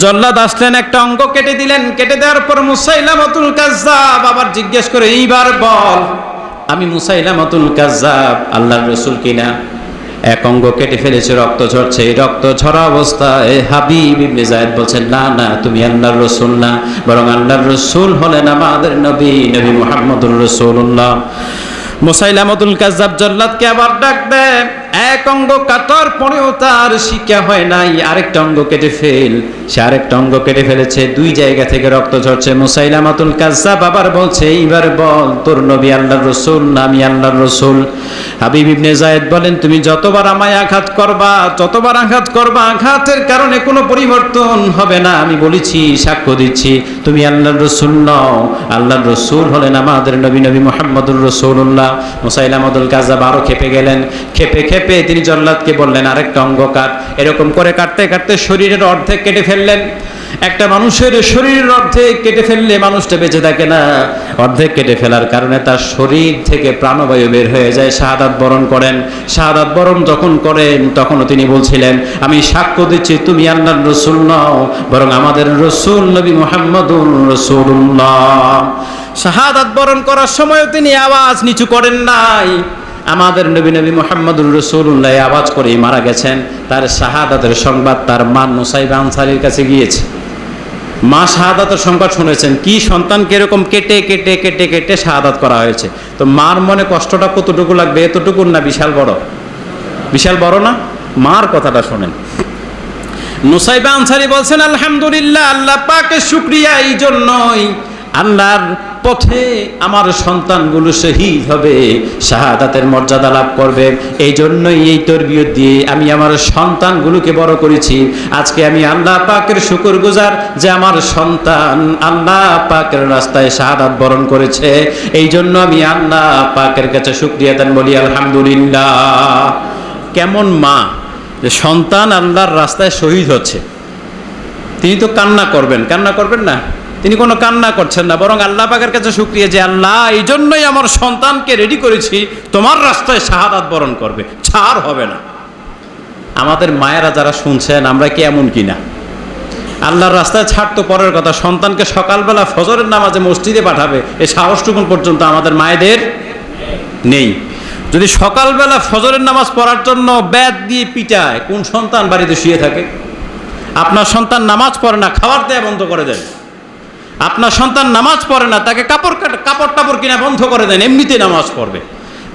জল্লাদ আসলেন, একটা অঙ্গ কেটে দিলেন। কেটে দেওয়ার পর মুসাইলামাতুল কাযযাব আবার জিজ্ঞেস করে, এইবার বল আমি মুসাইলামাতুল কাযযাব আল্লাহর রাসূল কিনা। এক অঙ্গ কেটে ফেলেছে, রক্ত ঝরছে। এই রক্ত ঝরা অবস্থায় হাবিব ইবনে যায়েদ বলছেন, না না, তুমি আল্লাহর রাসূল না, বরং আল্লাহর রাসূল হলেন আমাদের নবী মুহাম্মদুর রাসূলুল্লাহ। মুসাইলামাতুল কাযযাব জল্লাদকে আবার ডাক দেয়, এক অঙ্গ কাটার পরেও তার শিক্ষা হয় নাই, আরেকটা অঙ্গ কেটে ফেল। সে আরেকটা অঙ্গ কেটে ফেলেছে, দুই জায়গা থেকে রক্ত ঝরছে। মুসাইলামাতুল কাযযাব আবার বলছে, এইবার বল তোর নবী আল্লাহর রাসূল না আমি আল্লাহর রাসূল। হাবিব ইবনে যায়েদ বলেন, তুমি যতবার আমায় আঘাত করবা, যতবার আঘাত করবা, আঘাতের কারণে কোনো পরিবর্তন হবে না। আমি বলেছি, সাক্ষ্য দিচ্ছি, তুমি আল্লাহর রাসূল নও, আল্লাহর রাসূল হলেন আমাদের নবী মুহাম্মদুর রাসূলুল্লাহ। মুসাইলামাতুল কাযযাব আরো খেপে গেলেন। খেপে তিনি জল্লাদকে বললেন, আরেকটা অঙ্গ কাট। এরকম করে কাটতে কাটতে শরীরের অর্ধেক কেটে ফেললেন। একটা মানুষের শরীরের অর্ধেক কেটে ফেললে মানুষটা বেঁচে থাকে না। অর্ধেক কেটে ফেলার কারণে তার শরীর থেকে প্রাণবায়ু বের হয়ে যায়, শাহাদাত বরণ করেন। শাহাদাত বরণ যখন করেন, তখনও তিনি বলছিলেন, আমি সাক্ষ্য দিচ্ছি তুমি আল্লাহর রাসূল নও, বরং আমাদের রাসূল নবী মুহাম্মদুর রাসূলুল্লাহ। শাহাদাত বরণ করার সময়ও তিনি আওয়াজ নিচু করেন নাই। আমাদের নবী মুহাম্মদুর রাসূলুল্লাহ আওয়াজ করেই মারা গেছেন। তার শাহাদাতের সংবাদ তার মা নুসাইবা আনসারীর কাছে গিয়েছে। মা শাহাদাতের সংবাদ শুনেছেন, কি সন্তানকে এরকম কেটে কেটে কেটে কেটে শাহাদাত করা হয়েছে। তো মার মনে কষ্টটা কতটুকু লাগবে? এতটুকু না বিশাল বড়? বিশাল বড় না? মার কথাটা শোনেন। নুসাইবা আনসারী বলছেন, আলহামদুলিল্লাহ, আল্লাহ পাকের শুকরিয়া, এই জন্যই আল্লাহর পথে আমার সন্তানগুলো শহীদ হবে, শাহাদাতের মর্যাদা লাভ করবে। এই জন্যই এই তরবিয়ত দিয়ে আমি আমার সন্তানগুলোকে বড় করেছি। আজকে আমি আল্লাহ পাকের শুকরগুজার যে আমার সন্তান আল্লাহ পাকের রাস্তায় শাহাদাত বরণ করেছে। এই জন্য আমি আল্লাহ পাকের কাছে শুকরিয়া দেন বলি আলহামদুলিল্লাহ। কেমন মা যে সন্তান আল্লাহর রাস্তায় শহীদ হচ্ছে, তিনি তো কান্না করবেন না? তিনি কোনো কান্না করছেন না, বরং আল্লাহ পাকের কাছে শুকরিয়া যে আল্লাহ, এই জন্যই আমার সন্তানকে রেডি করেছি, তোমার রাস্তায় শাহাদাত বরণ করবে, ছাড় হবে না। আমাদের মায়েরা যারা শুনছেন, আমরা কি এমন কিনা? আল্লাহর রাস্তায় ছাড় তো পরের কথা, সন্তানকে সকালবেলা ফজরের নামাজে মসজিদে পাঠাবে, এই সাহসটুকু পর্যন্ত আমাদের মায়েদের নেই। যদি সকালবেলা ফজরের নামাজ পড়ার জন্য ব্যাট দিয়ে পিটায়, কোন সন্তান বাড়িতে শুয়ে থাকে? আপনার সন্তান নামাজ পড়ে না, খাবার দেয়া বন্ধ করে দেন। আপনার সন্তান নামাজ পড়ে না, তাকে কাপড় টাপড় কিনা বন্ধ করে দেন, এমনিতে নামাজ পড়বে।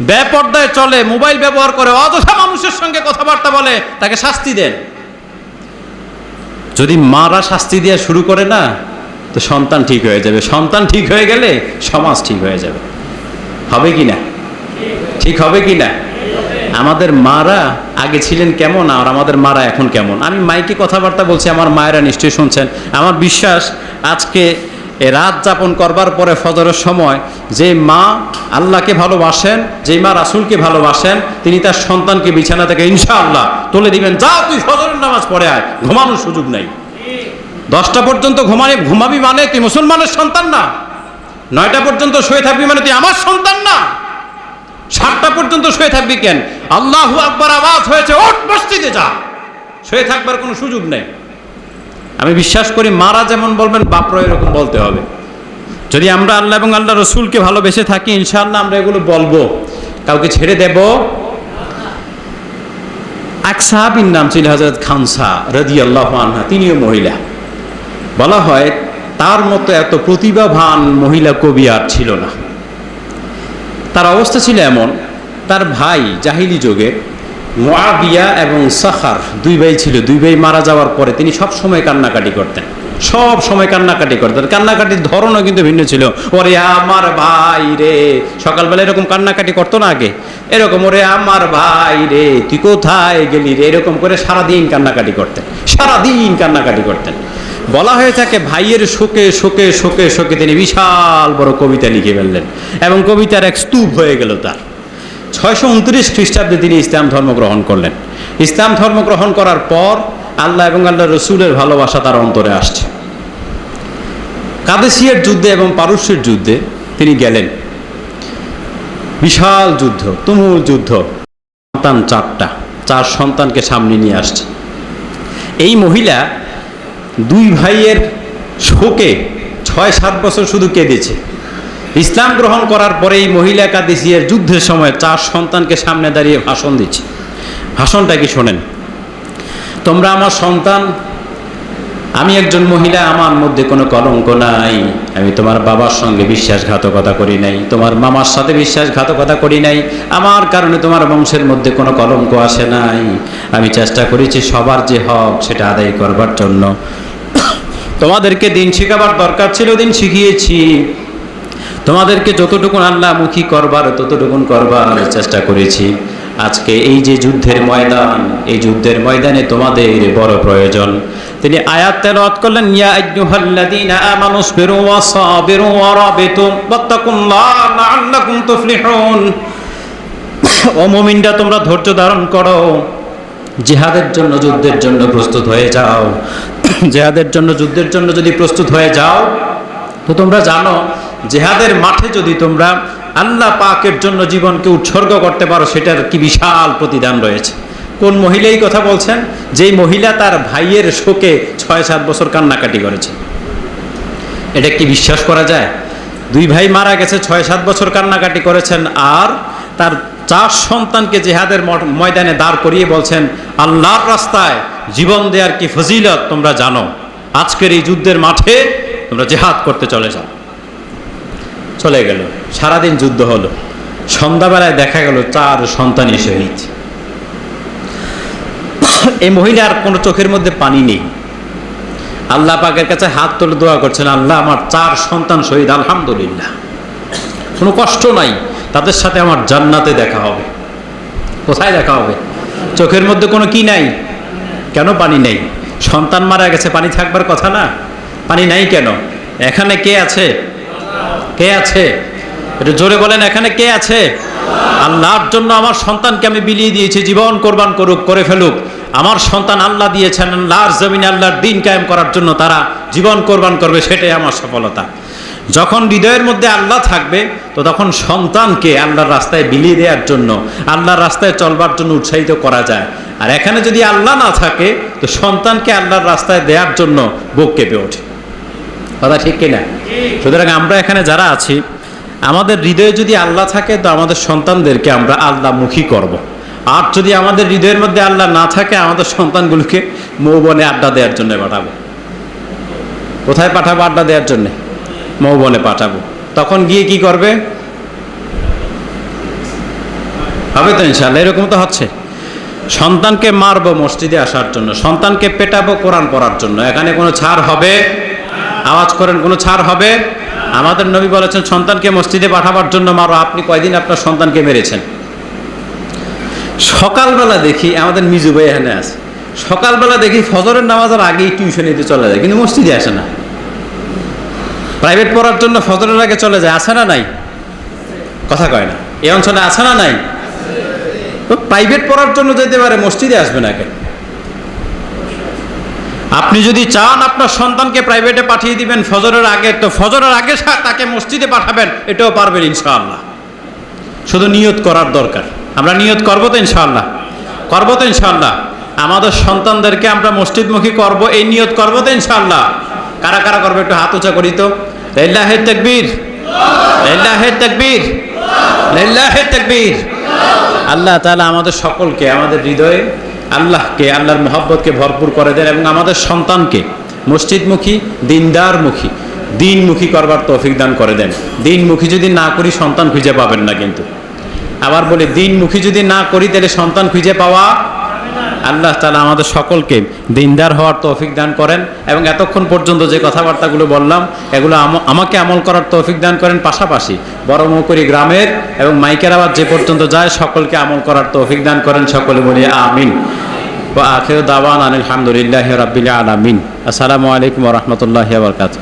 বেপর্দায় চলে, মোবাইল ব্যবহার করে, অযথা মানুষের সঙ্গে কথাবার্তা বলে, তাকে শাস্তি দেন। যদি মারা শাস্তি দেওয়া শুরু করে না, তো সন্তান ঠিক হয়ে যাবে। সন্তান ঠিক হয়ে গেলে সমাজ ঠিক হয়ে যাবে। হবে কি না? ঠিক হবে কি না? আমাদের মারা আগে ছিলেন কেমন আর আমাদের মারা এখন কেমন? আমি মাইকে কথাবার্তা বলছি, আমার মায়েরা নিশ্চয়ই শুনছেন। আমার বিশ্বাস আজকে রাত যাপন করবার পরে ফজরের সময় যে মা আল্লাহকে ভালোবাসেন, যে মা রাসূলকে ভালোবাসেন, তিনি তার সন্তানকে বিছানা থেকে ইনশাআল্লাহ তুলে দিবেন, যা তুই ফজরের নামাজ পড়ে আয়, ঘুমানোর সুযোগ নাই। 10টা পর্যন্ত ঘুমাবি মানে তুই মুসলমানের সন্তান না। 9টা পর্যন্ত শুয়ে থাকবি মানে তুই আমার সন্তান না। 7টা পর্যন্ত শুয়ে থাকবি কেন? আল্লাহু আকবার আওয়াজ হয়েছে, ওঠ মসজিদে যা। শুয়ে থাকবার কোনো সুযোগ নেই। আমি বিশ্বাস করি মারা যেমন বলবেন, বাপরা এরকম বলতে হবে। যদি আমরা আল্লাহ এবং আল্লাহ রসুলকে ভালোবেসে থাকি, ইনশাআল্লাহ আমরা এগুলো বলবো, কাউকে ছেড়ে দেব। এক সাহাবীর নাম ছিল হযরত খানসা রাদিয়াল্লাহু আনহা, তিনিও মহিলা। বলা হয় তার মতো এত প্রতিভাবান মহিলা কবি আর ছিল না। তার অবস্থা ছিল এমন, তার ভাই জাহিলি যুগে মুআবিয়া এবং সাখার 2 ভাই ছিল। 2 ভাই মারা যাওয়ার পরে তিনি সব সময় কান্নাকাটি করতেন। সব সময় কান্নাকাটি করতেন। কান্নাকাটির ধরনও কিন্তু ভিন্ন ছিল। ওরে আমার ভাই রে, সকালবেলা এরকম কান্নাকাটি করতো না আগে, এরকম ওরে আমার ভাই রে তুই কোথায় গেলি রে, এরকম করে সারাদিন কান্নাকাটি করতেন, সারাদিন কান্নাকাটি করতেন। বলা হয়ে থাকে ভাইয়ের শোকে শোকে শোকে শোকে তিনি বিশাল বড় কবিতা লিখে ফেললেন এবং কবিতার এক স্তূপ হয়ে গেল তার। 629 খ্রিস্টাব্দে তিনি ইসলাম ধর্ম গ্রহণ করলেন। ইসলাম ধর্ম গ্রহণ করার পর আল্লাহ এবং আল্লাহ রসুলের ভালোবাসা তার অন্তরে আসছে। কাদেসিয়ার যুদ্ধে এবং পারস্যের যুদ্ধে তিনি গেলেন, বিশাল যুদ্ধ, তুমুল যুদ্ধ। সন্তান 4 সন্তানকে সামনে নিয়ে আসছে। এই মহিলা 2 ভাইয়ের শোকে 6-7 বছর শুধু কেঁদেছে। ইসলাম গ্রহণ করার পরে এই মহিলা কাদেসিয়ার যুদ্ধের সময় 4 সন্তানকে সামনে দাঁড়িয়ে ভাষণ দিচ্ছে। ভাষণটা কি শোনেন, তোমরা আমার সন্তান, আমি একজন মহিলা, আমার মধ্যে কোনো কলঙ্ক নাই, আমি তোমার বাবার সঙ্গে বিশ্বাসঘাতকতা করি নাই, তোমার মামার সাথে বিশ্বাসঘাতকতা করি নাই, আমার কারণে তোমার বংশের মধ্যে কোনো কলঙ্ক আসে নাই, আমি চেষ্টা করেছি সবার যে হক সেটা আদায় করবার জন্য। তোমাদেরকে দিন শেখাবার দরকার ছিল, দিন শিখিয়েছি, তোমাদেরকে যতটুকুন আল্লাহমুখী করবার ততটুকুন করবার চেষ্টা করেছি। আজকে এই যে যুদ্ধের ময়দান, এই যুদ্ধের ময়দানে তোমাদের বড় প্রয়োজন। তিনি আয়াত তেলাওয়াত করলেন, ইয়া আইয়ুহাল্লাযীনা আমানুসবিরু ওয়া সাবিরু ওয়া রাবিতু ওয়াত্তাকুল্লাহা লাআল্লাকুম তুফলিহুন। ও মুমিনরা, তোমরা ধৈর্য ধারণ করো, জিহাদের জন্য, যুদ্ধের জন্য প্রস্তুত হয়ে যাও। জিহাদের জন্য, যুদ্ধের জন্য যদি প্রস্তুত হয়ে যাও তো তোমরা জানো জিহাদের মাঠে যদি তোমরা আল্লাহ পাকের জন্য জীবনকে উৎসর্গ করতে পারো সেটার কি বিশাল প্রতিদান রয়েছে। কোন মহিলা এই কথা বলছেন? যেই মহিলা তার ভাইয়ের শোকে 6-7 বছর কান্নাকাটি করেছে। এটা কি বিশ্বাস করা যায়? 2 ভাই মারা গেছে, 6-7 বছর কান্নাকাটি করেছেন, আর তার 4 সন্তানকে জিহাদের ময়দানে দাঁড় করিয়ে বলছেন আল্লাহর রাস্তায় জীবন দেওয়ার কি ফজিলত তোমরা জানো, আজকের এই যুদ্ধের মাঠে তোমরা জিহাদ করতে চলে যাও। চলে গেল, সারাদিন যুদ্ধ হলো, সন্ধ্যাবেলায় দেখা গেল 4 সন্তানই শহীদ। এই মহিলার কোনো চোখের মধ্যে পানি নেই, আল্লাহ পাকের কাছে হাত তুলে দোয়া করছেন, আল্লাহ আমার 4 সন্তান শহীদ, আলহামদুলিল্লাহ, কোনো কষ্ট নাই, তাদের সাথে আমার জান্নাতে দেখা হবে। কোথায় দেখা হবে? চোখের মধ্যে কোনো কি নাই? কেন পানি নেই? সন্তান মারা গেছে, পানি থাকবার কথা না? পানি নাই কেন? এখানে কে আছে? কে আছে? একটু জোরে বলেন, এখানে কে আছে? আল্লাহর জন্য আমার সন্তানকে আমি বিলিয়ে দিয়েছি, জীবন কোরবান করুক, করে ফেলুক। আমার সন্তান আল্লাহ দিয়েছেন, আল্লাহর জমিনে আল্লাহর দিন কায়েম করার জন্য তারা জীবন কোরবান করবে, সেটাই আমার সফলতা। যখন হৃদয়ের মধ্যে আল্লাহ থাকবে তো তখন সন্তানকে আল্লাহর রাস্তায় বিলিয়ে দেওয়ার জন্য, আল্লাহর রাস্তায় চলবার জন্য উৎসাহিত করা যায়। আর এখানে যদি আল্লাহ না থাকে তো সন্তানকে আল্লাহর রাস্তায় দেওয়ার জন্য বুক কেঁপে ওঠে। কথা ঠিক কিনা? সুতরাং আমরা এখানে যারা আছি, আমাদের হৃদয়ে যদি আল্লাহ থাকে তো আমাদের সন্তানদেরকে আমরা আল্লাহমুখী করব। আর যদি আমাদের হৃদয়ের মধ্যে আল্লাহ না থাকে, আমাদের সন্তানগুলোকে মৌবনে আড্ডা দেওয়ার জন্য পাঠাবো। কোথায় পাঠাবো? আড্ডা দেওয়ার জন্যে মৌবনে পাঠাবো। তখন গিয়ে কি করবে? হবে তো ইনশাআল্লাহ। এরকম তো হচ্ছে, সন্তানকে মারবো মসজিদে আসার জন্য, সন্তানকে পেটাবো কোরআন পড়ার জন্য। এখানে কোনো ছাড় হবে? আওয়াজ করেন, কোনো ছাড় হবে? আমাদের নবী বলেছেন সন্তানকে মসজিদে পাঠাবার জন্য মারো। আপনি কয়দিন আপনার সন্তানকে মেরেছেন? সকালবেলা দেখি আমাদের মিজু ভাই এখানে আছে, সকালবেলা দেখি ফজরের নামাজের আগেই টিউশনিতে চলে যায়, কিন্তু মসজিদে আসে না। প্রাইভেট পড়ার জন্য ফজরের আগে চলে যায়, আছে না নাই? কথা কয় না। এই অঞ্চলে আছে না নাই? প্রাইভেট পড়ার জন্য যেতে পারে, মসজিদে আসবে না কেন? আপনি যদি চান আপনার সন্তানকে প্রাইভেটে পাঠিয়ে দিবেন ফজরের আগে, তো ফজরের আগে তাকে মসজিদে পাঠাবেন, এটাও পারবেন ইনশাআল্লাহ। শুধু নিয়ত করার দরকার। আমরা নিয়ত করবো তো ইনশাআল্লাহ? করবো তো ইনশাআল্লাহ? আমাদের সন্তানদেরকে আমরা মসজিদমুখী করব, এই নিয়ত করবো তো ইনশাআল্লাহ? কারা কারা করবে একটু হাত উঁচা করি তো। লিল্লাহি তাকবীর, লিল্লাহি তাকবীর, লিল্লাহি তাকবীর। আল্লাহ তাআলা আমাদের সকলকে, আমাদের হৃদয়ে আল্লাহকে, আল্লাহর মহব্বতকে ভরপুর করে দেন এবং আমাদের সন্তানকে মসজিদমুখী, দিনদারমুখী, দিনমুখী করবার তৌফিক দান করে দেন। দিনমুখী যদি না করি সন্তান খুঁজে পাবেন না। কিন্তু আবার বলি, দিনমুখী যদি না করি তাহলে সন্তান খুঁজে পাওয়া আল্লাহ তাআলা আমাদের সকলকে দিনদার হওয়ার তৌফিক দান করেন এবং এতক্ষণ পর্যন্ত যে কথাবার্তাগুলো বললাম এগুলো আমাকে আমল করার তৌফিক দান করেন, পাশাপাশি বড় মৌকুরি গ্রামের এবং মাইকের আওয়াজ যে পর্যন্ত যায় সকলকে আমল করার তৌফিক দান করেন। সকলে বলি আমিন। ওয়া আখিরু দাওয়ানা আলহামদুলিল্লাহি রাব্বিল আলামিন। আসসালামু আলাইকুম ওয়া রাহমাতুল্লাহি ওয়া বারাকাতুহু।